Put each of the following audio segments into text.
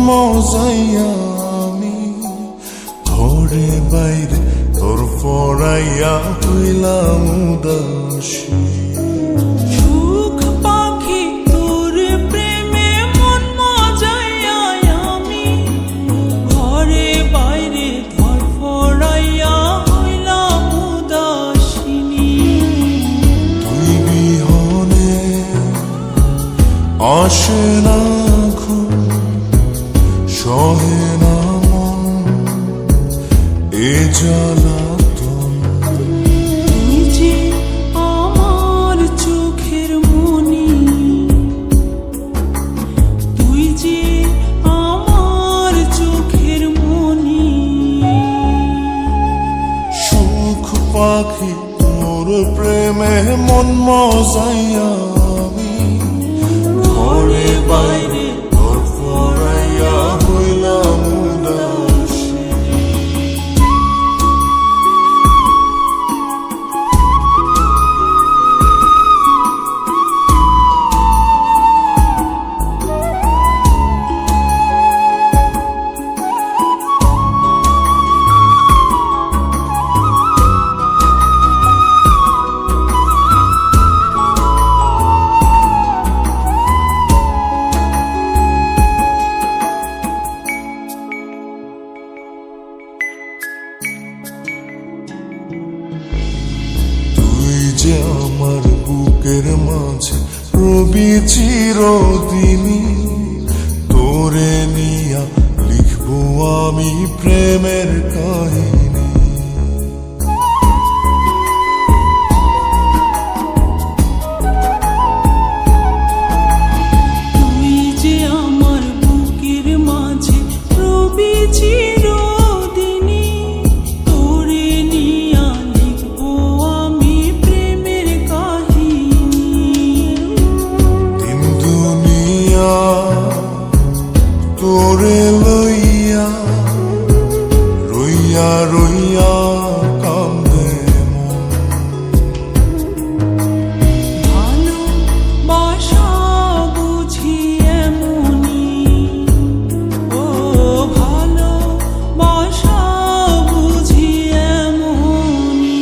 মজাইয়া আমি ঘরে বাইরে তোর পড়াইয়া হইলাম উদাসী। সুখ পাখি তোর প্রেমে মন মজাইয়া আমি ঘরে বাইরে ধর পড়াইয়া হইলাম উদাসিনী। তুই বিহনে আসে না ঘুম, সহে না মন এ জ্বালাতন। তুই যে আমার চোখের মনি, তুই যে আমার চোখের মনি। সুখ পাখি তোর প্রেমে মন মজাইয়া আমি ঘরে বাইরে তোর পড়াইয়া হইলাম উদাসী। যে আমার বুকের মাঝে রবি চিরদিনই, তোরে নিয়া লিখবো আমি প্রেমের কাহিনী। তুই যে আমার বুকের মাঝে রবি চিরদিনই, তোরে নিয়া লিখবো আমি প্রেমের কাহিনী। দিন দুনিয়া তোরে লইয়া রইয়া রইয়া কান্দে মন। ভালোবাসা বুঝি এমনি, ও ভালোবাসা বুঝি এমনি।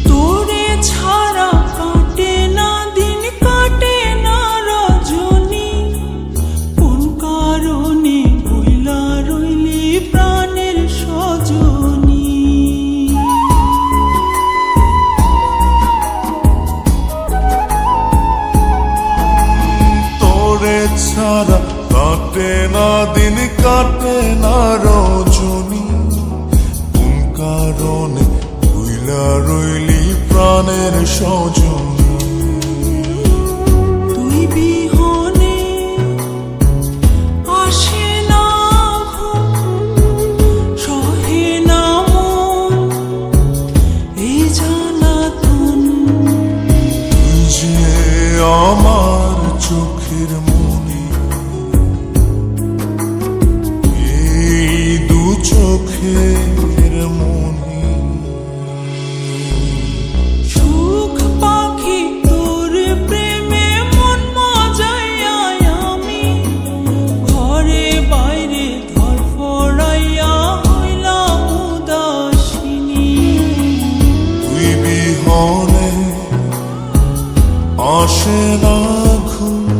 তোরে ছাড়া কাটে না দিন, কাটে না রজনী। কোন কারণে কইলা রইলি প্রাণের সজনী। তোরে ছাড়া কাটে না দিন, কাটে না রজনী। কোন কারণে ভুইলা রইলি প্রাণের সজনী। তুই বিহনে আসে না ঘুম, সহে না মন এই জ্বালাতন। তুই যে আমার চোখের মনি, এই দু চোখের মনি। সুখ পাখি তোর প্রেমে মন মজাইয়া আমি ঘরে বাইরে ধর পড়াইয়া হইলাম উদাসিনী। তুই বিহনে আসে না ঘুম,